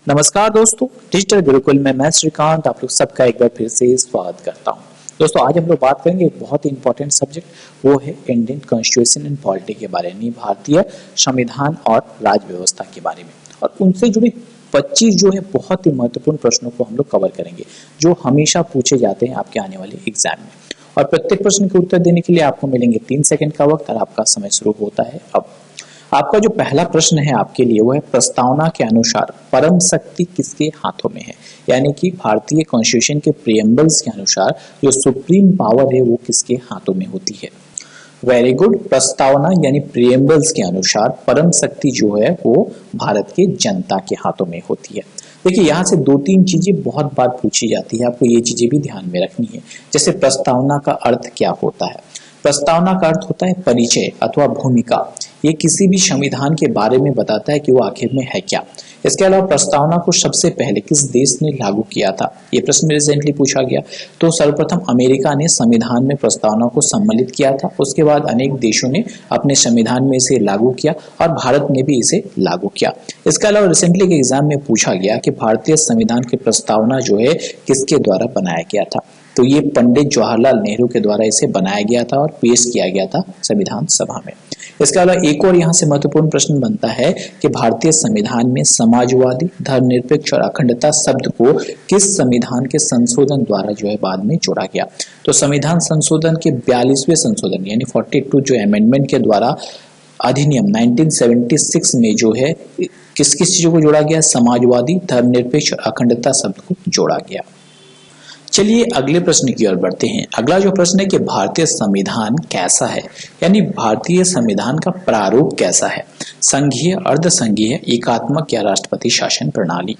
नमस्कार दोस्तों, डिजिटल गुरुकुल में मैं श्रीकांत आप लोग सबका एक बार फिर से स्वागत करता हूं। दोस्तों आज हम लोग बात करेंगे एक बहुत ही इंपॉर्टेंट सब्जेक्ट, वो है इंडियन कॉन्स्टिट्यूशन एंड पॉलिटी के बारे में, भारतीय संविधान और राज व्यवस्था के बारे में, और उनसे जुड़ी 25 जो है बहुत ही महत्वपूर्ण प्रश्नों को हम लोग कवर करेंगे जो हमेशा पूछे जाते हैं आपके आने वाले एग्जाम में। और प्रत्येक प्रश्न के उत्तर देने के लिए आपको मिलेंगे 3 सेकंड का वक्त और आपका समय शुरू होता है अब। आपका जो पहला प्रश्न है आपके लिए वो है, प्रस्तावना के अनुसार परम शक्ति किसके हाथों में है? यानी कि भारतीय कॉन्स्टिट्यूशन के प्रीएम्बल्स के अनुसार जो सुप्रीम पावर है वो किसके हाथों में होती है? Very good. प्रस्तावना यानी प्रीएम्बल्स के अनुसार परम शक्ति जो है वो भारत के जनता के हाथों में होती है। देखिए यहाँ से 2-3 चीजें बहुत बार पूछी जाती है, आपको ये चीजें भी ध्यान में रखनी है। जैसे प्रस्तावना का अर्थ क्या होता है? प्रस्तावना का अर्थ होता है परिचय अथवा भूमिका। ये किसी भी संविधान के बारे में बताता है कि वो आखिर में है क्या। इसके अलावा प्रस्तावना को सबसे पहले किस देश ने लागू किया था, ये प्रश्न रिसेंटली पूछा गया। तो सर्वप्रथम अमेरिका ने संविधान में प्रस्तावना को सम्मिलित किया था, उसके बाद अनेक देशों ने अपने संविधान में इसे लागू किया और भारत ने भी इसे लागू किया। इसके अलावा रिसेंटली के एग्जाम में पूछा गया कि भारतीय संविधान की प्रस्तावना जो है किसके द्वारा बनाया गया था, तो ये पंडित जवाहरलाल नेहरू के द्वारा इसे बनाया गया था और पेश किया गया था संविधान सभा में। इसके अलावा एक और यहाँ से महत्वपूर्ण प्रश्न बनता है कि भारतीय संविधान में समाजवादी, धर्मनिरपेक्ष और अखंडता शब्द को किस संविधान के संशोधन द्वारा जो है बाद में जोड़ा गया? तो संविधान संशोधन के 42वें संशोधन यानी 42 जो अमेंडमेंट के द्वारा अधिनियम 1976 में जो है किस किस चीजों को जोड़ा गया? समाजवादी, धर्मनिरपेक्ष और अखंडता शब्द को जोड़ा गया। चलिए अगले प्रश्न की ओर बढ़ते हैं। अगला जो प्रश्न है कि भारतीय संविधान कैसा है, यानी भारतीय संविधान का प्रारूप कैसा है? संघीय, अर्धसंघीय, एकात्मक या राष्ट्रपति शासन प्रणाली?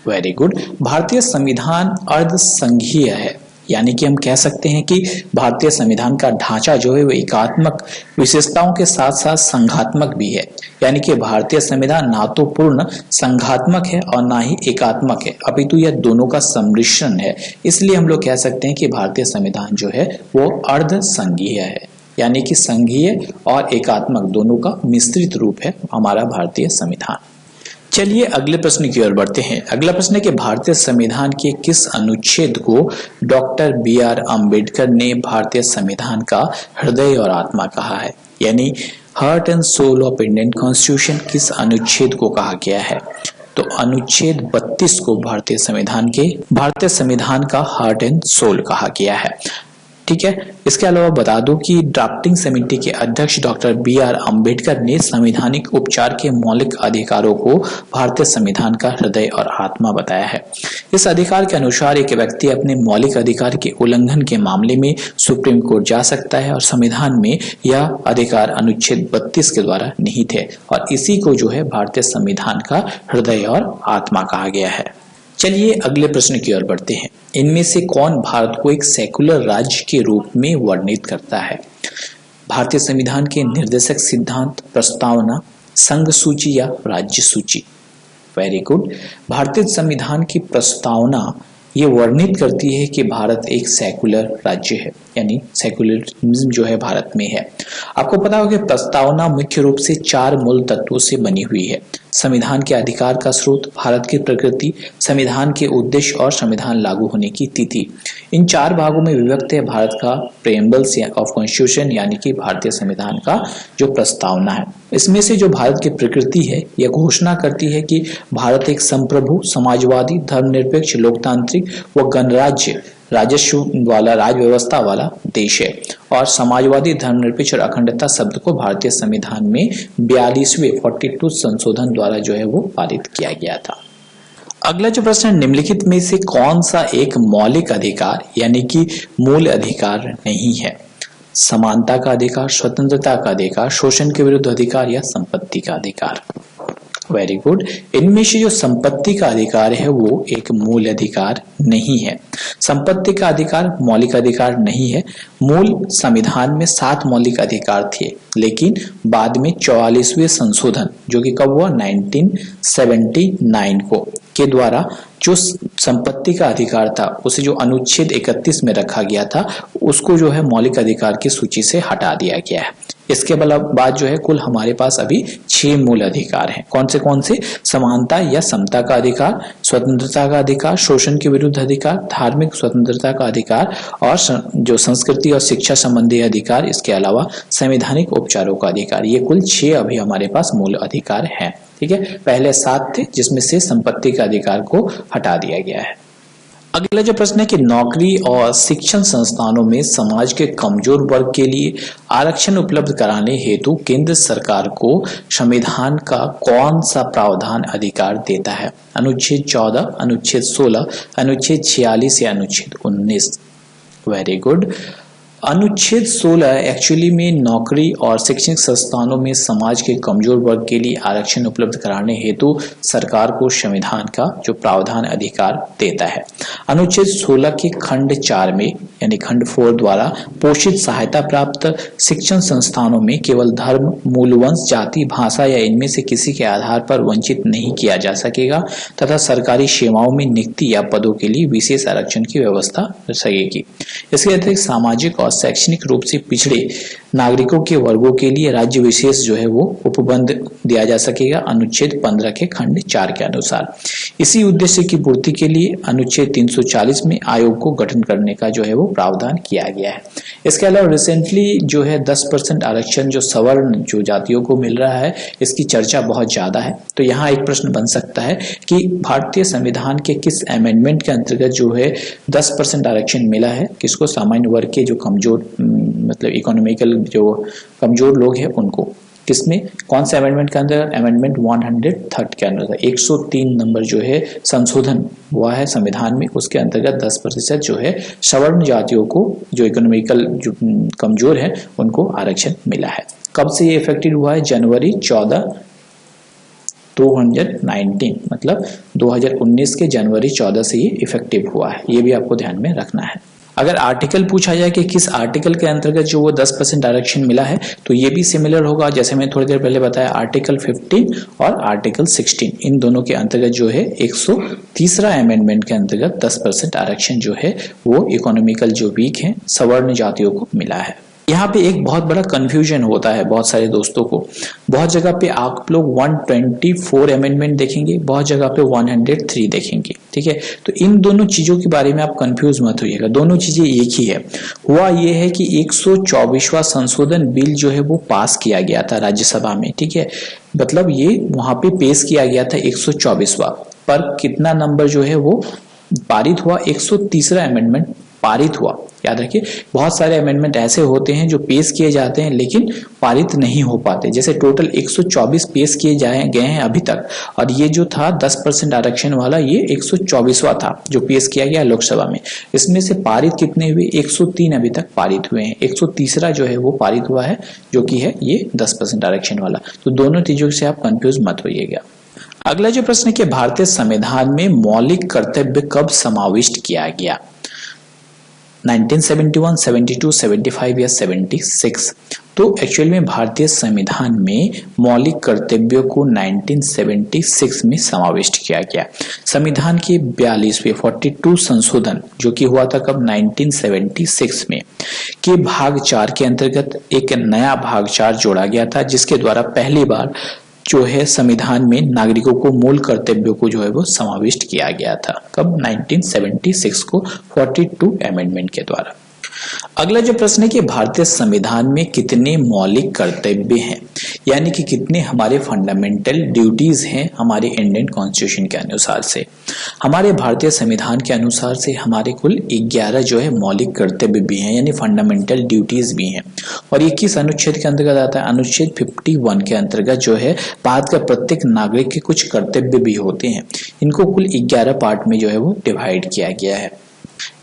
Very good. भारतीय संविधान अर्धसंघीय है, यानी कि हम कह सकते हैं कि भारतीय संविधान का ढांचा जो है वो एकात्मक विशेषताओं के साथ साथ संघात्मक भी है। यानी कि भारतीय संविधान ना तो पूर्ण संघात्मक है और ना ही एकात्मक है, अपितु यह दोनों का सम्मिश्रण है। इसलिए हम लोग कह सकते हैं कि भारतीय संविधान जो है वो अर्धसंघीय है, यानी कि संघीय और एकात्मक दोनों का मिश्रित रूप है हमारा भारतीय संविधान। चलिए अगले प्रश्न की ओर बढ़ते हैं। अगला प्रश्न है कि भारतीय संविधान के किस अनुच्छेद को डॉक्टर BR अम्बेडकर ने भारतीय संविधान का हृदय और आत्मा कहा है? यानी heart and soul of Indian constitution किस अनुच्छेद को कहा गया है? तो अनुच्छेद 32 को भारतीय संविधान का हार्ट एंड सोल कहा गया है। ठीक है। इसके अलावा बता दूं कि ड्राफ्टिंग समिति के अध्यक्ष डॉक्टर BR अम्बेडकर ने संवैधानिक उपचार के मौलिक अधिकारों को भारतीय संविधान का हृदय और आत्मा बताया है। इस अधिकार के अनुसार एक व्यक्ति अपने मौलिक अधिकार के उल्लंघन के मामले में सुप्रीम कोर्ट जा सकता है और संविधान में यह अधिकार अनुच्छेद 32 के द्वारा निहित है और इसी को जो है भारतीय संविधान का हृदय और आत्मा कहा गया है। चलिए अगले प्रश्न की ओर बढ़ते हैं। इनमें से कौन भारत को एक सेकुलर राज्य के रूप में वर्णित करता है? भारतीय संविधान के निर्देशक सिद्धांत, प्रस्तावना, संघ सूची या राज्य सूची? Very good. भारतीय संविधान की प्रस्तावना ये वर्णित करती है कि भारत एक सेकुलर राज्य है, यानी सेकुलरिज्म जो है भारत में है। आपको पता होगा कि प्रस्तावना मुख्य रूप से 4 मूल तत्वों से बनी हुई है: संविधान के अधिकार का स्रोत, भारत की प्रकृति, संविधान के उद्देश्य और संविधान लागू होने की तिथि। इन 4 भागों में विभक्त है भारत का प्रीएम्बल्स ऑफ कॉन्स्टिट्यूशन, यानी कि भारतीय संविधान का जो प्रस्तावना है। इसमें से जो भारत की प्रकृति है यह घोषणा करती है कि भारत एक संप्रभु, समाजवादी, धर्मनिरपेक्ष, लोकतांत्रिक व गणराज्य राजस्व वाला राज व्यवस्था वाला देश है। और समाजवादी, धर्मनिरपेक्ष और अखंडता शब्द को भारतीय संविधान में 42वें 42 संशोधन द्वारा जो है वो पारित किया गया था। अगला जो प्रश्न है, निम्नलिखित में से कौन सा एक मौलिक अधिकार यानी कि मूल अधिकार नहीं है? समानता का अधिकार, स्वतंत्रता का अधिकार, शोषण के विरुद्ध अधिकार या संपत्ति का अधिकार? Very good. इनमें से जो संपत्ति का अधिकार है वो एक मूल अधिकार नहीं है। संपत्ति का अधिकार मौलिक अधिकार नहीं है। मूल संविधान में 7 मौलिक अधिकार थे, लेकिन बाद में 44वें संशोधन जो कि कब हुआ 1979 को के द्वारा जो संपत्ति का अधिकार था उसे जो अनुच्छेद 31 में रखा गया था उसको जो है मौलिक अधिकार की सूची से हटा दिया गया है। इसके बाद जो है कुल हमारे पास अभी 6 मूल अधिकार हैं। कौन से? समानता या समता का अधिकार, स्वतंत्रता का अधिकार, शोषण के विरुद्ध अधिकार, धार्मिक स्वतंत्रता का अधिकार और जो संस्कृति और शिक्षा संबंधी अधिकार, इसके अलावा संवैधानिक उपचारों का अधिकार। ये कुल 6 अभी हमारे पास मूल अधिकार हैं। ठीक है, पहले 7 थे जिसमें से संपत्ति का अधिकार को हटा दिया गया है। अगला जो प्रश्न है कि नौकरी और शिक्षण संस्थानों में समाज के कमजोर वर्ग के लिए आरक्षण उपलब्ध कराने हेतु केंद्र सरकार को संविधान का कौन सा प्रावधान अधिकार देता है? अनुच्छेद 14, अनुच्छेद 16, अनुच्छेद 46 या अनुच्छेद 19? Very good. अनुच्छेद 16 एक्चुअली में नौकरी और शैक्षणिक संस्थानों में समाज के कमजोर वर्ग के लिए आरक्षण उपलब्ध कराने हेतु सरकार को संविधान का जो प्रावधान अधिकार देता है। अनुच्छेद 16 के खंड 4 में यानी खंड 4 द्वारा पोषित सहायता प्राप्त शिक्षण संस्थानों में केवल धर्म, मूलवंश, जाति, भाषा या इनमें से किसी के आधार पर वंचित नहीं किया जा सकेगा तथा सरकारी सेवाओं में नियुक्ति या पदों के लिए विशेष आरक्षण की व्यवस्था हो सकेगी। इसके अतिरिक्त सामाजिक और शैक्षणिक रूप से पिछड़े नागरिकों के वर्गों के लिए राज्य विशेष जो है वो उपबंध दिया जा सकेगा अनुच्छेद 15 के खंड 4 के अनुसार। इसी उद्देश्य की पूर्ति के लिए अनुच्छेद 340 में आयोग को गठन करने का जो है वो प्रावधान किया गया है। इसके अलावा रिसेंटली जो है 10% आरक्षण जो सवर्ण जो जातियों को मिल रहा है, इसकी चर्चा बहुत ज्यादा है। तो यहाँ एक प्रश्न बन सकता है कि भारतीय संविधान के किस अमेंडमेंट के अंतर्गत जो है 10% आरक्षण मिला है, किसको? सामान्य वर्ग के जो कमजोर मतलब इकोनॉमिकल जो कमजोर लोग हैं उनको। किसमें? कौन से अमेंडमेंट के अंदर? अमेंडमेंट 103 के अंदर 103 नंबर जो है संशोधन हुआ है संविधान में, उसके अंतर्गत 10% जो है सवर्ण जातियों को जो इकोनॉमिकल जो कमजोर है उनको आरक्षण मिला है। कब से ये इफेक्टिव हुआ है? जनवरी 14 2019 मतलब 2019 के जनवरी 14 से ये इफेक्टिव हुआ है। ये भी आपको ध्यान में रखना है। अगर आर्टिकल पूछा जाए कि किस आर्टिकल के अंतर्गत जो वो 10% आरक्षण मिला है, तो ये भी सिमिलर होगा जैसे मैं थोड़ी देर पहले बताया, आर्टिकल 15 और आर्टिकल 16 इन दोनों के अंतर्गत जो है 130वां अमेंडमेंट के अंतर्गत 10% आरक्षण जो है वो इकोनॉमिकल जो वीक है सवर्ण जातियों को मिला है। यहाँ पे एक बहुत बड़ा कंफ्यूजन होता है बहुत सारे दोस्तों को। बहुत जगह पे आप लोग 124 अमेंडमेंट देखेंगे, बहुत जगह पे 103 देखेंगे। ठीक है, तो इन दोनों चीजों के बारे में आप कंफ्यूज मत होइएगा, दोनों चीजें एक ही है। हुआ ये है कि 124वां संशोधन बिल जो है वो पास किया गया था राज्यसभा में। ठीक है, मतलब ये वहां पे पेश किया गया था 124वां, पर कितना नंबर जो है वो पारित हुआ? 130वां अमेंडमेंट पारित हुआ। याद रखिए, बहुत सारे अमेंडमेंट ऐसे होते हैं जो पेश किए जाते हैं लेकिन पारित नहीं हो पाते। जैसे टोटल 124 पेश किए गए हैं अभी तक, और ये जो था 10% आरक्षण वाला ये 124वां था जो पेश किया गया लोकसभा में। इसमें से पारित कितने हुए? 103 अभी तक पारित हुए हैं। 130वां जो है वो पारित हुआ है जो कि है ये 10% आरक्षण वाला। तो दोनों चीजों से आप कंफ्यूज मत होइएगा। अगला जो प्रश्न है कि भारतीय संविधान में मौलिक कर्तव्य कब समाविष्ट किया गया? 1971, 72, 75 या 76? तो एक्चुअल में भारतीय संविधान में मौलिक कर्तव्यों को 1976 में समाविष्ट किया गया। संविधान के 42वें 42 संशोधन जो कि हुआ था कब? 1976 में के भाग 4 के अंतर्गत एक नया भाग 4 जोड़ा गया था, जिसके द्वारा पहली बार जो है संविधान में नागरिकों को मूल कर्तव्यों को जो है वो समाविष्ट किया गया था। कब? 1976 को 42 अमेंडमेंट के द्वारा। अगला जो प्रश्न है कि भारतीय संविधान में कितने मौलिक कर्तव्य हैं, यानी कि कितने हमारे फंडामेंटल ड्यूटीज हैं हमारे इंडियन कॉन्स्टिट्यूशन के अनुसार से। हमारे भारतीय संविधान के अनुसार से हमारे कुल 11 जो है मौलिक कर्तव्य भी हैं, यानी फंडामेंटल ड्यूटीज भी हैं, और 21 अनुच्छेद के अंतर्गत आता है। अनुच्छेद 51 के अंतर्गत जो है भारत का प्रत्येक नागरिक के कुछ कर्तव्य भी होते हैं। इनको कुल 11 पार्ट में जो है वो डिवाइड किया गया है,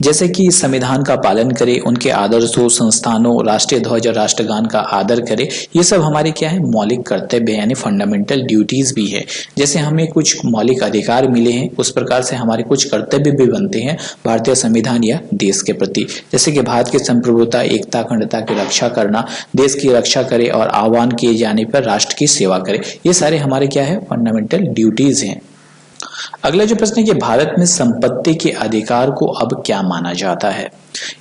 जैसे कि संविधान का पालन करे, उनके आदर्शों, संस्थानों, राष्ट्रीय ध्वज और राष्ट्रगान का आदर करे। ये सब हमारे क्या है? मौलिक कर्तव्य यानी फंडामेंटल ड्यूटीज भी है। जैसे हमें कुछ मौलिक अधिकार मिले हैं, उस प्रकार से हमारे कुछ कर्तव्य भी बनते हैं भारतीय संविधान या देश के प्रति। जैसे कि भारत की संप्रभुता, एकता, अखंडता की रक्षा करना, देश की रक्षा करे और आह्वान किए जाने पर राष्ट्र की सेवा करे। ये सारे हमारे क्या है? फंडामेंटल ड्यूटीज हैं। अगला जो प्रश्न है कि भारत में संपत्ति के अधिकार को अब क्या माना जाता है?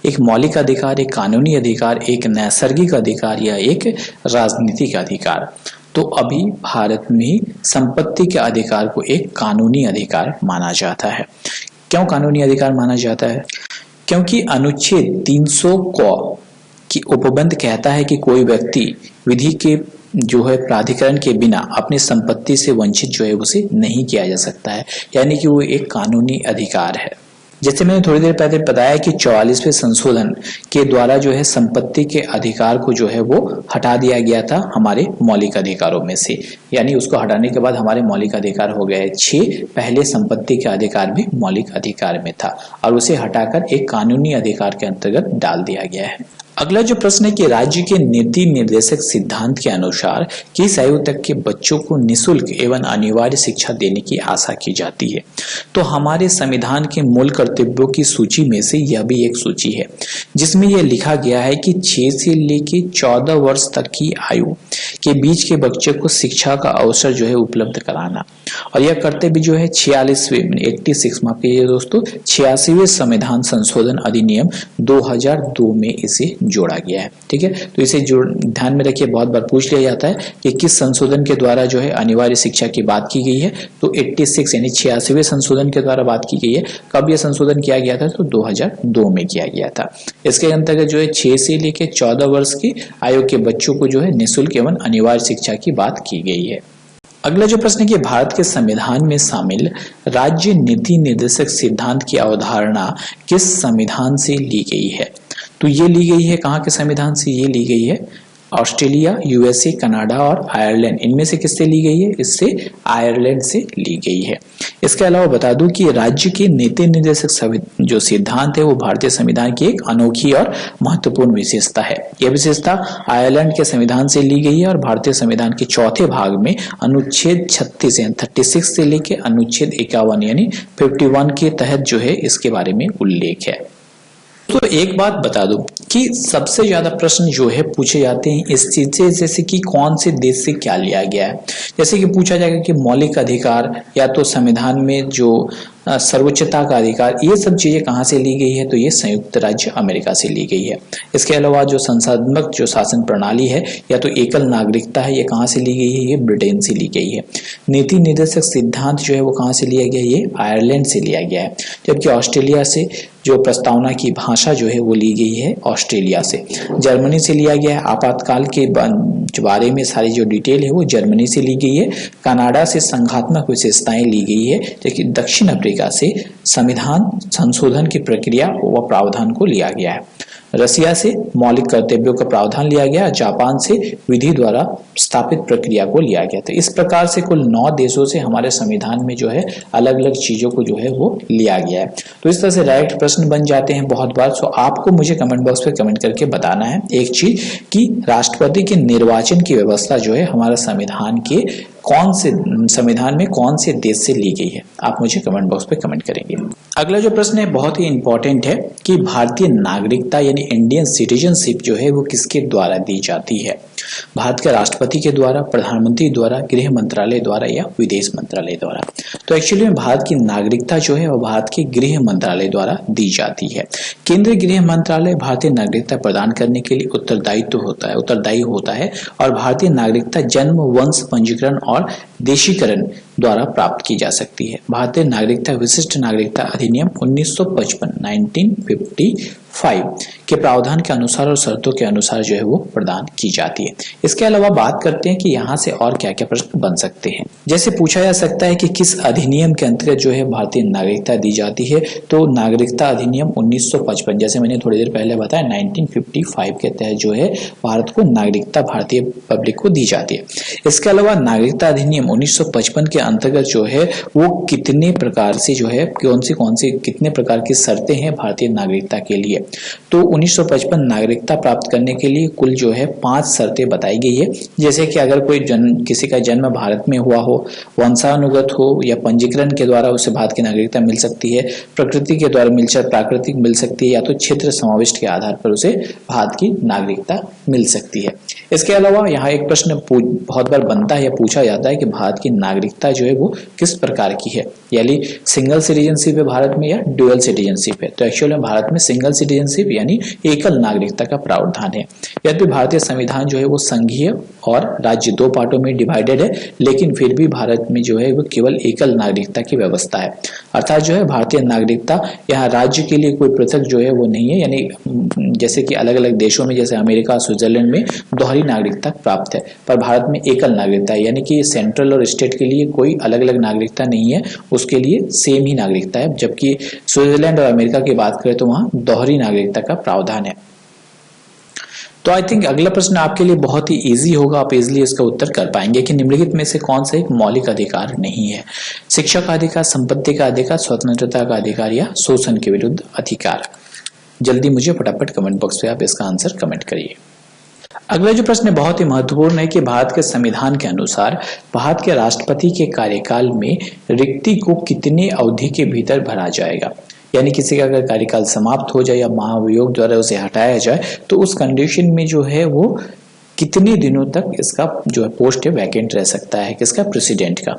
एक मौलिक अधिकार, एक कानूनी अधिकार, एक नैसर्गिक अधिकार या एक राजनीतिक अधिकार? तो अभी भारत में संपत्ति के अधिकार को एक कानूनी अधिकार माना जाता है। क्यों कानूनी अधिकार माना जाता है? क्योंकि अनुच्छेद 300 की उपबंध कहता है कि कोई व्यक्ति विधि के जो है प्राधिकरण के बिना अपनी संपत्ति से वंचित जो है उसे नहीं किया जा सकता है, यानी कि वो एक कानूनी अधिकार है। जैसे मैंने थोड़ी देर पहले बताया कि 44वें संशोधन के द्वारा जो है संपत्ति के अधिकार को जो है वो हटा दिया गया था हमारे मौलिक अधिकारों में से, यानी उसको हटाने के बाद हमारे मौलिक अधिकार हो गए 6। पहले संपत्ति के अधिकार भी मौलिक अधिकार में था और उसे हटाकर एक कानूनी अधिकार के अंतर्गत डाल दिया गया है। अगला जो प्रश्न है कि राज्य के नीति निर्देशक सिद्धांत के अनुसार किस आयु तक के बच्चों को निःशुल्क एवं अनिवार्य शिक्षा देने की आशा की जाती है? तो हमारे संविधान के मूल कर्तव्यों की सूची में से यह भी एक सूची है, जिसमें यह लिखा गया है कि 6 से लेकर 14 वर्ष तक की आयु के बीच के बच्चे को शिक्षा का अवसर जो है उपलब्ध कराना। और यह कर्तव्य जो है 86वें संविधान संशोधन अधिनियम 2002 में इसे जोड़ा गया है। ठीक है, तो इसे ध्यान में रखिए, बहुत बार पूछ लिया जाता है कि किस संशोधन के द्वारा जो है अनिवार्य शिक्षा की बात की गई है। तो 86 यानी 86वें संशोधन के द्वारा बात की गई है। कब यह संशोधन किया गया था? तो 2002 में किया गया था। इसके अंतर्गत जो है 6 से लेकर 14 वर्ष की आयु के बच्चों को जो है निःशुल्क एवं अनिवार्य शिक्षा की बात की गई है। अगला जो प्रश्न है कि भारत के संविधान में शामिल राज्य नीति निर्देशक सिद्धांत की अवधारणा किस संविधान से ली गई है? तो ये ली गई है कहाँ के संविधान से? ये ली गई है ऑस्ट्रेलिया, यूएसए, कनाडा और आयरलैंड। इनमें से किससे ली गई है? इससे आयरलैंड से ली गई है। इसके अलावा बता दूं कि राज्य के नीति निर्देशक जो सिद्धांत है वो भारतीय संविधान की एक अनोखी और महत्वपूर्ण विशेषता है। यह विशेषता आयरलैंड के संविधान से ली गई है और भारतीय संविधान के चौथे भाग में अनुच्छेद 36 से लेकर अनुच्छेद 51 यानी 51 के तहत जो है इसके बारे में उल्लेख है। तो एक बात बता दूं कि सबसे ज्यादा प्रश्न जो है पूछे जाते हैं इस चीज से, जैसे कि कौन से देश से क्या लिया गया है। जैसे कि पूछा जाएगा कि मौलिक अधिकार या तो संविधान में जो सर्वोच्चता का अधिकार, ये सब चीजें कहाँ से ली गई है? तो ये संयुक्त राज्य अमेरिका से ली गई है। इसके अलावा जो संसदात्मक जो शासन प्रणाली है या तो एकल नागरिकता है, ये कहाँ से ली गई है? ये ब्रिटेन से ली गई है। नीति निर्देशक सिद्धांत जो है वो कहाँ से लिया गया? ये आयरलैंड से लिया गया है। जबकि ऑस्ट्रेलिया से जो प्रस्तावना की भाषा जो है वो ली गई है ऑस्ट्रेलिया से। जर्मनी से लिया गया है। आपातकाल के बारे में सारी जो डिटेल है वो जर्मनी से ली गई है। कनाडा से संघात्मक विशेषताएं ली गई है, जबकि दक्षिण अफ्रीका से संविधान संशोधन की प्रक्रिया व प्रावधान को लिया गया है। रसिया से मौलिक कर्तव्यों का प्रावधान लिया गया। जापान से विधि द्वारा स्थापित प्रक्रिया को लिया गया। तो इस प्रकार से कुल 9 देशों से हमारे संविधान में जो है अलग अलग चीजों को जो है वो लिया गया है। तो इस तरह से डायरेक्ट प्रश्न बन जाते हैं बहुत बार। सो आपको मुझे कमेंट बॉक्स पे कमेंट करके बताना है एक चीज कि राष्ट्रपति के निर्वाचन की व्यवस्था जो है हमारा संविधान में कौन से देश से ली गई है। आप मुझे कमेंट बॉक्स पे कमेंट करेंगे। अगला जो प्रश्न है बहुत ही इंपॉर्टेंट है कि भारतीय नागरिकता यानी इंडियन सिटीजनशिप जो है वो किसके द्वारा दी जाती है? भारत के राष्ट्रपति के द्वारा, प्रधानमंत्री द्वारा, गृह मंत्रालय द्वारा या विदेश मंत्रालय द्वारा? तो एक्चुअली में भारत की नागरिकता जो है वो भारत के गृह मंत्रालय द्वारा दी जाती है। केंद्रीय गृह मंत्रालय भारतीय नागरिकता प्रदान करने के लिए उत्तरदायी होता है और भारतीय नागरिकता जन्म, वंश पंजीकरण और देशीकरण द्वारा प्राप्त की जा सकती है। भारतीय नागरिकता विशिष्ट नागरिकता अधिनियम 1955 के प्रावधान के अनुसार और शर्तों के अनुसार जो है वो प्रदान की जाती है। इसके अलावा बात करते हैं कि यहाँ से और क्या क्या प्रश्न बन सकते हैं। जैसे पूछा जा सकता है कि किस अधिनियम के अंतर्गत जो है भारतीय नागरिकता दी जाती है? तो नागरिकता अधिनियम 1955, जैसे मैंने थोड़ी देर पहले बताया 1955 के तहत जो है भारत को नागरिकता भारतीय पब्लिक को दी जाती है। इसके अलावा नागरिकता अधिनियम 1955 के अंतर्गत जो है वो कितने प्रकार से जो है कौन सी कितने प्रकार की शर्तें हैं भारतीय नागरिकता के लिए? तो 1955 नागरिकता प्राप्त करने के लिए कुल जो है 5 शर्तें बताई गई है, जैसे कि अगर कोई किसी का जन्म भारत में हुआ हो, वंशानुगत हो या पंजीकरण के द्वारा उसे भारत की नागरिकता मिल सकती है, प्रकृति के द्वारा प्राकृतिक मिल सकती है, या तो क्षेत्र समाविष्ट के आधार पर उसे भारत की नागरिकता मिल सकती है। इसके अलावा यहाँ एक प्रश्न बहुत बार बनता है या पूछा जाता है कि भारत की नागरिकता जो है वो किस प्रकार की है, यानी सिंगल सिटीजनशिप है भारत में या ड्यूअल सिटीजनशिप है। तो एक्चुअली में भारत में सिंगल सिटीजनशिप यानी एकल नागरिकता का प्रावधान है। यद्यपि भारतीय संविधान जो है वो संघीय और राज्य 2 पार्टों में डिवाइडेड है, लेकिन फिर भी भारत में जो है वो केवल एकल नागरिकता की व्यवस्था है। अर्थात जो है भारतीय नागरिकता यहाँ राज्य के लिए कोई पृथक जो है वो नहीं है, यानी जैसे कि अलग अलग देशों में जैसे अमेरिका, स्विट्जरलैंड में दोहरी नागरिकता प्राप्त है, पर भारत में एकल नागरिकता है, यानी कि सेंट्रल और स्टेट के लिए कोई अलग अलग नागरिकता नहीं है, उसके लिए सेम ही नागरिकता है। जबकि स्विट्जरलैंड और अमेरिका की बात करें तो वहां दोहरी नागरिकता का प्रावधान है। तो आई थिंक अगला प्रश्न आपके लिए बहुत ही इजी होगा, आप इजीली इसका उत्तर कर पाएंगे कि निम्नलिखित में से कौन सा एक मौलिक अधिकार नहीं है। शिक्षा का अधिकार, संपत्ति का अधिकार, स्वतंत्रता का अधिकार या शोषण के विरुद्ध अधिकार। जल्दी मुझे फटाफट कमेंट बॉक्स में आप इसका आंसर कमेंट करिए। अगला जो प्रश्न बहुत ही महत्वपूर्ण है कि भारत के संविधान के अनुसार भारत के राष्ट्रपति के कार्यकाल में रिक्ति को कितने अवधि के भीतर भरा जाएगा, यानी किसी का अगर कार्यकाल समाप्त हो जाए या महाभियोग द्वारा उसे हटाया जाए तो उस कंडीशन में जो है वो कितने दिनों तक इसका जो है पोस्ट है वैकेंट रह सकता है, किसका, प्रेसिडेंट का।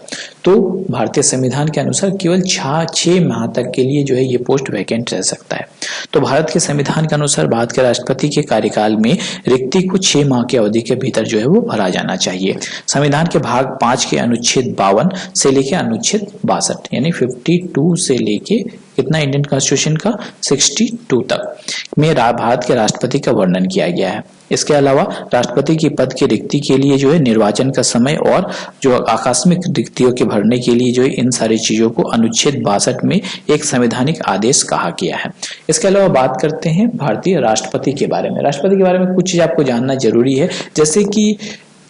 तो भारतीय संविधान के अनुसार केवल 6 माह तक के लिए जो है ये पोस्ट वैकेंट रह सकता है। तो भारत के संविधान के अनुसार भारत के राष्ट्रपति के कार्यकाल में रिक्ति को 6 माह की अवधि के भीतर जो है वो भरा जाना चाहिए। संविधान के भाग 5 के अनुच्छेद 52 से लेके अनुच्छेद 62 यानी 52 से लेके कितना इंडियन कॉन्स्टिट्यूशन का 62 तक में भारत के राष्ट्रपति का वर्णन किया गया है। इसके अलावा राष्ट्रपति की पद की रिक्ति के लिए जो है निर्वाचन का समय और जो आकस्मिक रिक्तियों के भरने के लिए जो है इन सारी चीजों को अनुच्छेद 62 में एक संवैधानिक आदेश कहा गया है। इसके अलावा बात करते हैं भारतीय राष्ट्रपति के बारे में। राष्ट्रपति के बारे में कुछ चीज आपको जानना जरूरी है, जैसे कि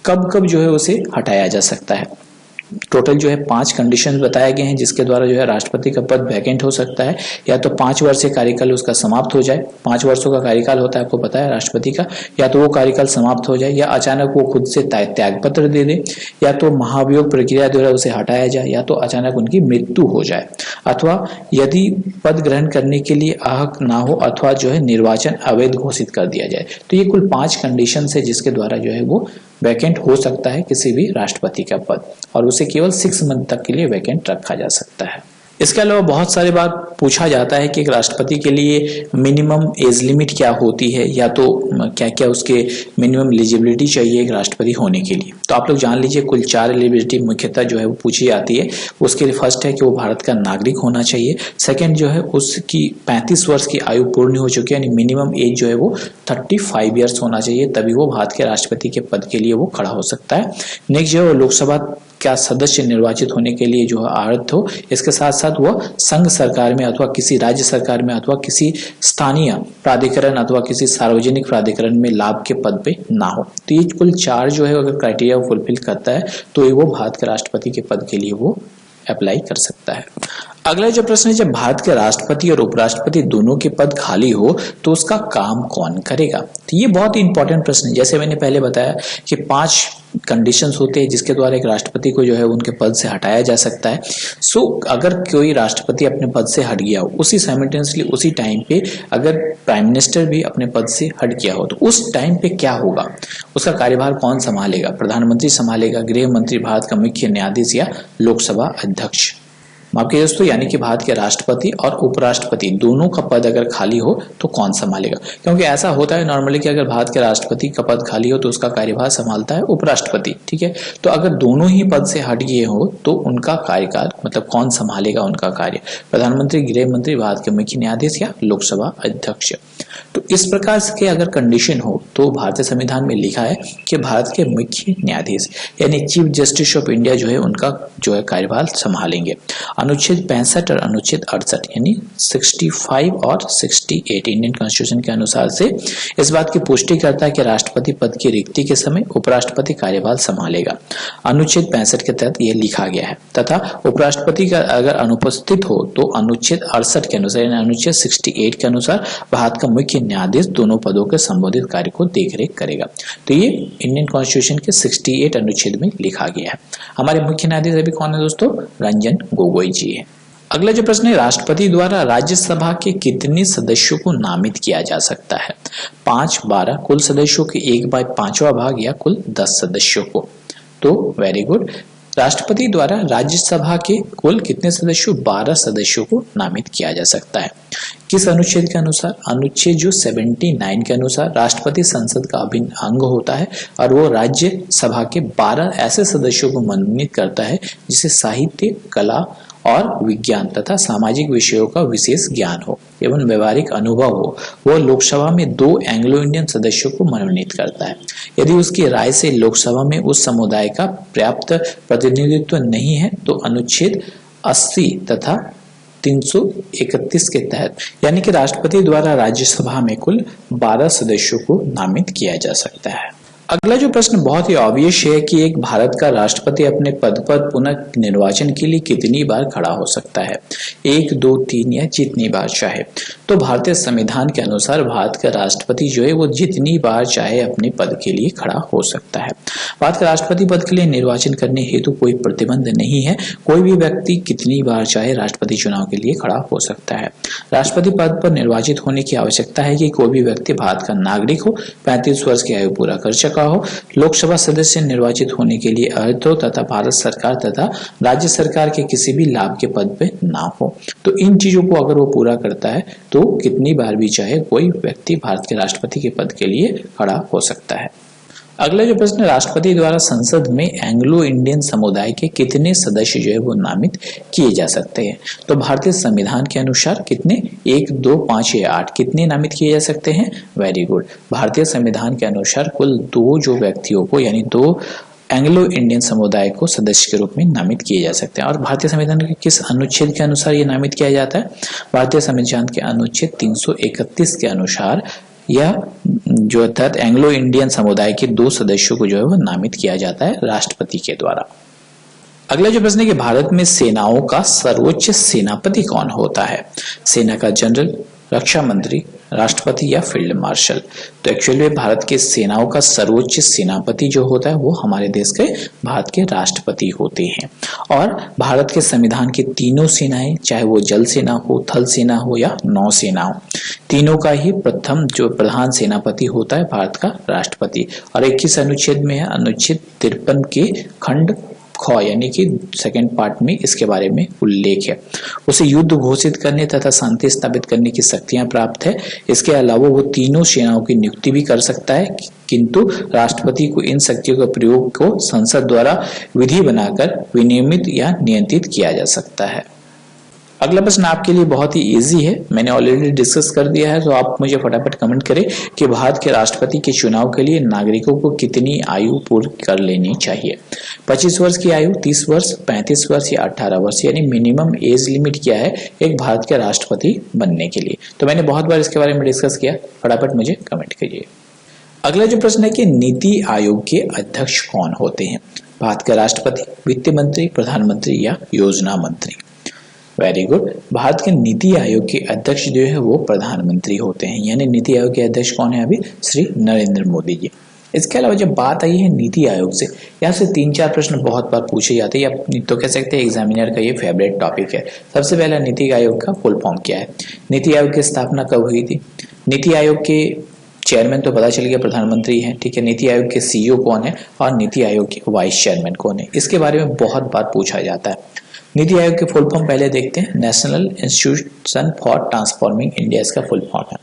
कब कब जो है उसे हटाया जा सकता है। टोटल जो है 5 कंडीशन बताए गए हैं जिसके द्वारा जो है राष्ट्रपति का पद वैकेंट हो सकता है। या तो 5 वर्षीय कार्यकाल उसका समाप्त हो जाए, 5 वर्षों का कार्यकाल होता है आपको पता है राष्ट्रपति का, या तो वो कार्यकाल समाप्त हो जाए, या अचानक वो खुद से त्याग पत्र दे दे, या तो महाभियोग प्रक्रिया द्वारा उसे हटाया जाए, या तो अचानक उनकी मृत्यु हो जाए, अथवा यदि पद ग्रहण करने के लिए अहक ना हो, अथवा जो है निर्वाचन अवैध घोषित कर दिया जाए। तो ये कुल 5 कंडीशन है जिसके द्वारा जो है वो वैकेंट हो सकता है किसी भी राष्ट्रपति का पद, और उसे केवल 6 मंथ तक के लिए वैकेंट रखा जा सकता है। इसके अलावा बहुत सारी बार पूछा जाता है कि एक राष्ट्रपति के लिए मिनिमम एज लिमिट क्या होती है, या तो क्या क्या उसके मिनिमम एलिजिबिलिटी चाहिए एक राष्ट्रपति होने के लिए। तो आप लोग जान लीजिए कुल 4 एलिजिबिलिटी मुख्यतः जो है वो पूछी जाती है। उसके लिए फर्स्ट है कि वो भारत का नागरिक होना चाहिए। सेकंड जो है उसकी 35 वर्ष की आयु पूर्ण हो चुकी है, यानी मिनिमम एज जो है वो 35 ईयर्स होना चाहिए, तभी वो भारत के राष्ट्रपति के पद के लिए वो खड़ा हो सकता है। नेक्स्ट जो है वो लोकसभा क्या सदस्य निर्वाचित होने के लिए जो है अर्हत हो। इसके साथ साथ वह संघ सरकार में अथवा किसी राज्य सरकार में अथवा किसी स्थानीय प्राधिकरण अथवा किसी सार्वजनिक प्राधिकरण में लाभ के पद पे ना हो। तो ये कुल 4 जो है अगर क्राइटेरिया फुलफिल करता है तो वो भारत के राष्ट्रपति के पद के लिए वो अप्लाई कर सकता है। अगला जो प्रश्न है, जब भारत के राष्ट्रपति और उपराष्ट्रपति दोनों के पद खाली हो तो उसका काम कौन करेगा। तो ये बहुत ही इंपॉर्टेंट प्रश्न है। जैसे मैंने पहले बताया कि 5 कंडीशंस होते हैं जिसके द्वारा एक राष्ट्रपति को जो है उनके पद से हटाया जा सकता है। सो अगर कोई राष्ट्रपति अपने पद से हट गया हो, उसी साइमल्टेनियसली उसी टाइम पे अगर प्राइम मिनिस्टर भी अपने पद से हट गया हो, तो उस टाइम पे क्या होगा, उसका कार्यभार कौन संभालेगा, प्रधानमंत्री संभालेगा, गृह मंत्री, भारत का मुख्य न्यायाधीश या लोकसभा अध्यक्ष। आपके दोस्तों यानी कि भारत के राष्ट्रपति और उपराष्ट्रपति दोनों का पद अगर खाली हो तो कौन संभालेगा। क्योंकि ऐसा होता है नॉर्मली कि अगर भारत के राष्ट्रपति का पद खाली हो तो उसका कार्यभार संभालता है उपराष्ट्रपति, ठीक है। तो अगर दोनों ही पद से हट गए हो तो उनका कार्यकाल मतलब कौन संभालेगा उनका कार्य, प्रधानमंत्री, गृह मंत्री, भारत के मुख्य न्यायाधीश या लोकसभा अध्यक्ष। तो इस प्रकार के अगर कंडीशन हो तो भारतीय संविधान में लिखा है कि भारत के मुख्य न्यायाधीश यानी चीफ जस्टिस ऑफ इंडिया जो है उनका जो है कार्यभार संभालेंगे। अनुच्छेद 65 और अनुच्छेद 68 यानी 65 और 68 इंडियन कॉन्स्टिट्यूशन के अनुसार से इस बात की पुष्टि करता है कि राष्ट्रपति पद की रिक्ति के समय उपराष्ट्रपति कार्यभार संभालेगा। अनुच्छेद 65 के तहत यह लिखा गया है तथा उपराष्ट्रपति का अगर अनुपस्थित हो तो अनुच्छेद 68 के अनुसार यानी अनुच्छेद 68 के अनुसार भारत का मुख्य न्यायाधीश दोनों पदों के संबंधित कार्य को देखरेख करेगा। तो ये इंडियन कॉन्स्टिट्यूशन के 68 अनुच्छेद में लिखा गया है। हमारे मुख्य न्यायाधीश अभी कौन है दोस्तों? रंजन गोगोई जी है। अगला जो प्रश्न है, राष्ट्रपति द्वारा राज्यसभा के कितने सदस्यों को नामित किया जा सकता है? 5, 12, कुल सदस्यों के 1/5वां भाग या कुल 10 सदस्यों को? तो वेरी गुड, राष्ट्रपति द्वारा राज्यसभा के कुल कितने सदस्यों? 12 सदस्यों को नामित किया जा सकता है। किस अनुच्छेद के अनुसार? अनुच्छेद जो 79 के अनुसार राष्ट्रपति संसद का अभिन्न अंग होता है और वो राज्यसभा के 12 ऐसे सदस्यों को मनोनीत करता है जिसे साहित्य, कला और विज्ञान तथा सामाजिक विषयों का विशेष ज्ञान हो एवं व्यवहारिक अनुभव हो। वो लोकसभा में 2 एंग्लो इंडियन सदस्यों को मनोनीत करता है। यदि उसकी राय से लोकसभा में उस समुदाय का पर्याप्त प्रतिनिधित्व नहीं है तो अनुच्छेद 80 तथा 331 के तहत यानी कि राष्ट्रपति द्वारा राज्यसभा में कुल 12 सदस्यों को नामित किया जा सकता है। अगला जो प्रश्न बहुत ही ऑब्वियस है कि एक भारत का राष्ट्रपति अपने पद पर पुनः निर्वाचन के लिए कितनी बार खड़ा हो सकता है? 1, 2, 3 या जितनी बार चाहे। तो भारतीय संविधान के अनुसार भारत का राष्ट्रपति जो है वो जितनी बार चाहे अपने पद के लिए खड़ा हो सकता है। भारत का राष्ट्रपति पद के लिए निर्वाचन करने हेतु कोई प्रतिबंध नहीं है। कोई भी व्यक्ति कितनी बार चाहे राष्ट्रपति चुनाव के लिए खड़ा हो सकता है। राष्ट्रपति पद पर निर्वाचित होने की आवश्यकता है कि कोई भी व्यक्ति भारत का नागरिक हो, 35 वर्ष की आयु पूरा कर चुका हो, लोकसभा सदस्य निर्वाचित होने के लिए अर्ह हो तथा भारत सरकार तथा राज्य सरकार के किसी भी लाभ के पद पे ना हो। तो इन चीजों को अगर वो पूरा करता है तो कितनी बार भी चाहे कोई व्यक्ति भारत के राष्ट्रपति के पद के लिए खड़ा हो सकता है। अगला जो प्रश्न, राष्ट्रपति द्वारा संसद में एंग्लो इंडियन समुदाय के कितने सदस्य जो है वो नामित किए जा सकते हैं? तो भारतीय संविधान के अनुसार कितने? 1, 2, 5 या 8 कितने नामित किए जा सकते हैं? वेरी गुड, भारतीय संविधान के अनुसार कुल 2 जो व्यक्तियों को यानी 2 एंग्लो इंडियन समुदाय को सदस्य के रूप में नामित किए जा सकते हैं। और भारतीय संविधान के किस अनुच्छेद के अनुसार ये नामित किया जाता है? भारतीय संविधान के अनुच्छेद 331 के अनुसार यह जो अर्थात एंग्लो इंडियन समुदाय के 2 सदस्यों को जो है वो नामित किया जाता है राष्ट्रपति के द्वारा। अगला जो प्रश्न है कि भारत में सेनाओं का सर्वोच्च सेनापति कौन होता है? सेना का जनरल, रक्षा मंत्री, राष्ट्रपति या फील्ड मार्शल? तो एक्चुअली में भारत के सेनाओं का सर्वोच्च सेनापति जो होता है वो हमारे देश के भारत के राष्ट्रपति होते हैं। और भारत के संविधान की तीनों सेनाएं, चाहे वो जल सेना हो, थल सेना हो या नौ सेना हो, तीनों का ही प्रथम जो प्रधान सेनापति होता है भारत का राष्ट्रपति। और 21 अनुच्छेद में है, अनुच्छेद 53 के खंड ख यानी कि सेकंड पार्ट में इसके बारे में उल्लेख है। उसे युद्ध घोषित करने तथा शांति स्थापित करने की शक्तियां प्राप्त है। इसके अलावा वो तीनों सेनाओं की नियुक्ति भी कर सकता है, किंतु राष्ट्रपति को इन शक्तियों के प्रयोग को संसद द्वारा विधि बनाकर विनियमित या नियंत्रित किया जा सकता है। अगला प्रश्न आपके लिए बहुत ही इजी है, मैंने ऑलरेडी डिस्कस कर दिया है, तो आप मुझे फटाफट कमेंट करें कि भारत के राष्ट्रपति के चुनाव के लिए नागरिकों को कितनी आयु पूरी कर लेनी चाहिए? 25 वर्ष की आयु, 30 वर्ष, 35 वर्ष या 18 वर्ष, यानी मिनिमम एज लिमिट क्या है एक भारत के राष्ट्रपति बनने के लिए? तो मैंने बहुत बार इसके बारे में डिस्कस किया, फटाफट मुझे कमेंट करिए। अगला जो प्रश्न है कि नीति आयोग के अध्यक्ष कौन होते हैं? भारत के राष्ट्रपति, वित्त मंत्री, प्रधानमंत्री या योजना मंत्री? वेरी गुड, भारत के नीति आयोग के अध्यक्ष जो है वो प्रधानमंत्री होते हैं, यानी नीति आयोग के अध्यक्ष कौन है अभी? श्री नरेंद्र मोदी जी। इसके अलावा जब बात आई है नीति आयोग से, यहाँ से 3-4 प्रश्न बहुत बार पूछे जाते हैं, या तो कह सकते हैं एग्जामिनर का ये फेवरेट टॉपिक है। सबसे पहला, नीति आयोग का फुल फॉर्म क्या है? नीति आयोग की स्थापना कब हुई थी? नीति आयोग के चेयरमैन तो पता चल गया प्रधानमंत्री हैं, ठीक है। नीति आयोग के सीईओ कौन है और नीति आयोग के वाइस चेयरमैन कौन है, इसके बारे में बहुत बार पूछा जाता है। नीति आयोग के फुल फॉर्म पहले देखते हैं, national institution for transforming India इसका फुल फॉर्म है।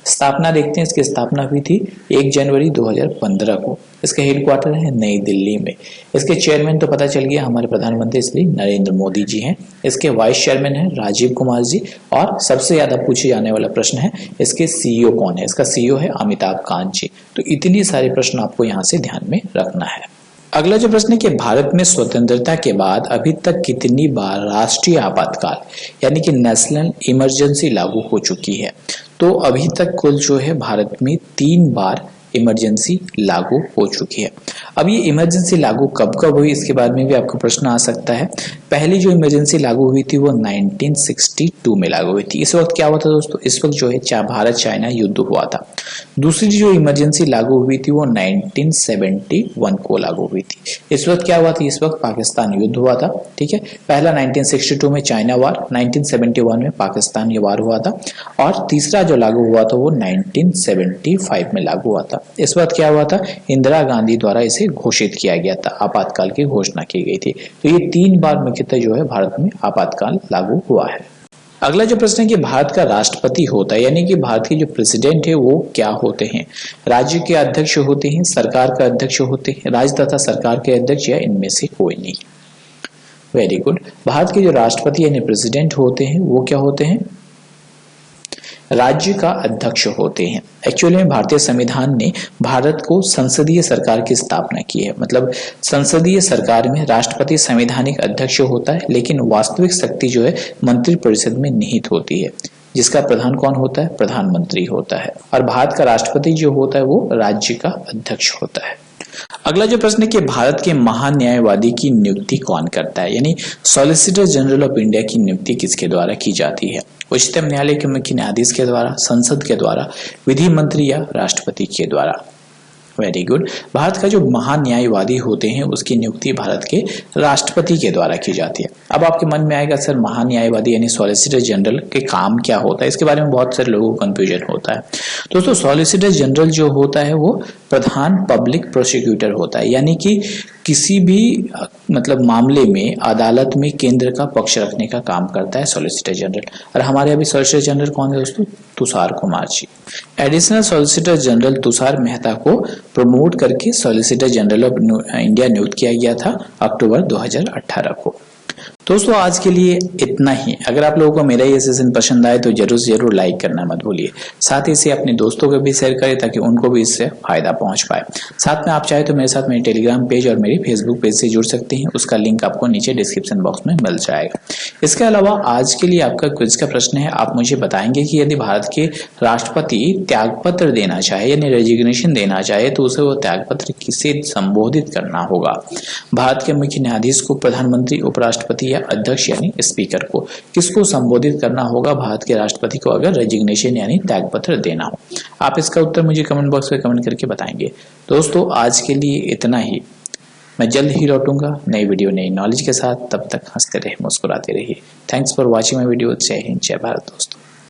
स्थापना देखते हैं, इसकी स्थापना हुई थी 1 जनवरी 2015 को। इसका हेडक्वार्टर है नई दिल्ली में। इसके चेयरमैन तो पता चल गया हमारे प्रधानमंत्री श्री नरेंद्र मोदी जी हैं। इसके वाइस चेयरमैन है राजीव कुमार जी, और सबसे ज्यादा पूछे जाने वाला प्रश्न है इसके सीईओ कौन है? इसका सीईओ है अमिताभ कांत जी। तो इतनी सारे प्रश्न आपको यहाँ से ध्यान में रखना है। अगला जो प्रश्न है कि भारत में स्वतंत्रता के बाद अभी तक कितनी बार राष्ट्रीय आपातकाल यानी कि नेशनल इमरजेंसी लागू हो चुकी है? तो अभी तक कुल जो है भारत में 3 बार इमरजेंसी लागू हो चुकी है। अब ये इमरजेंसी लागू कब कब हुई इसके बारे में भी आपको प्रश्न आ सकता है। पहली जो इमरजेंसी लागू हुई थी वो 1962 में लागू हुई थी। इस वक्त क्या हुआ था दोस्तों? इस वक्त जो है भारत चाइना युद्ध हुआ था। दूसरी जो इमरजेंसी लागू हुई थी वो 1971 को लागू हुई थी। इस वक्त क्या हुआ था? इस वक्त पाकिस्तान युद्ध हुआ था। ठीक है, पहला 1962 में चाइना वार, 1971 में पाकिस्तान वार हुआ था और तीसरा जो लागू हुआ था वो 1975 में लागू हुआ था। इस वक्त क्या हुआ था? इंदिरा गांधी द्वारा इसे घोषित किया गया था, आपातकाल की घोषणा की गई थी। तो ये 3 बार मुख्यतः जो है भारत में आपातकाल लागू हुआ है। अगला जो प्रश्न है कि भारत का राष्ट्रपति होता है यानी कि भारत के जो प्रेसिडेंट है वो क्या होते हैं? राज्य के अध्यक्ष होते हैं, सरकार का अध्यक्ष होते हैं, राज्य तथा सरकार के अध्यक्ष या इनमें से कोई नहीं। Very good. भारत के जो राष्ट्रपति यानी प्रेसिडेंट होते हैं वो क्या होते हैं? राज्य का अध्यक्ष होते हैं। एक्चुअली में भारतीय संविधान ने भारत को संसदीय सरकार की स्थापना की है। मतलब संसदीय सरकार में राष्ट्रपति संवैधानिक अध्यक्ष होता है, लेकिन वास्तविक शक्ति जो है मंत्रिपरिषद में निहित होती है, जिसका प्रधान कौन होता है? प्रधानमंत्री होता है। और भारत का राष्ट्रपति जो होता है वो राज्य का अध्यक्ष होता है। अगला जो प्रश्न है कि भारत के महान्यायवादी की नियुक्ति कौन करता है? यानी सॉलिसिटर जनरल ऑफ इंडिया की नियुक्ति किसके द्वारा की जाती है? उच्चतम न्यायालय के मुख्य न्यायाधीश के द्वारा, संसद के द्वारा, विधि मंत्री या राष्ट्रपति के द्वारा? Very good. भारत का जो महान्यायवादी होते हैं उसकी नियुक्ति भारत के राष्ट्रपति के द्वारा की जाती है। अब आपके मन में आएगा सर महान्यायवादी यानी सॉलिसिटर जनरल के काम क्या होता है? इसके बारे में बहुत सारे लोगों को कंफ्यूजन होता है। दोस्तों सॉलिसिटर जनरल जो होता है वो प्रधान पब्लिक प्रोसिक्यूटर होता है, यानी कि किसी भी मतलब मामले में अदालत में केंद्र का पक्ष रखने का काम करता है सॉलिसिटर जनरल। और हमारे अभी सॉलिसिटर जनरल कौन है दोस्तों? Tushar Kumar ji. Additional solicitor general Tushar Mehta को प्रमोट करके सॉलिसिटर जनरल ऑफ इंडिया नियुक्त किया गया था अक्टूबर 2018 को। दोस्तों आज के लिए इतना ही। अगर आप लोगों को मेरा ये सेशन पसंद आए तो जरूर से जरूर लाइक करना मत भूलिए। साथ ही इसे अपने दोस्तों को भी शेयर करें ताकि उनको भी इससे फायदा पहुंच पाए। साथ में आप चाहे तो मेरे साथ मेरे टेलीग्राम पेज और मेरी फेसबुक पेज से जुड़ सकते हैं। उसका लिंक आपको नीचे डिस्क्रिप्शन बॉक्स में मिल जाएगा। इसके अलावा आज के लिए आपका क्विज का प्रश्न है, आप मुझे बताएंगे कि यदि भारत के राष्ट्रपति त्यागपत्र देना चाहे यानी रेजिग्नेशन देना चाहे तो उसे वो त्यागपत्र किसे संबोधित करना होगा? भारत के मुख्य न्यायाधीश को, प्रधानमंत्री, उपराष्ट्रपति या अध्यक्ष यानी स्पीकर को? किसको संबोधित करना होगा भारत के राष्ट्रपति को अगर रेजिग्नेशन यानी त्यागपत्र देना हो? आप इसका उत्तर मुझे कमेंट बॉक्स में कमेंट करके बताएंगे। दोस्तों आज के लिए इतना ही। मैं जल्द ही लौटूंगा नई वीडियो नई नॉलेज के साथ। तब तक हंसते रहिए, मुस्कुराते रहिए। Thanks for watching my video. जय हिंद, जय भारत दोस्तों।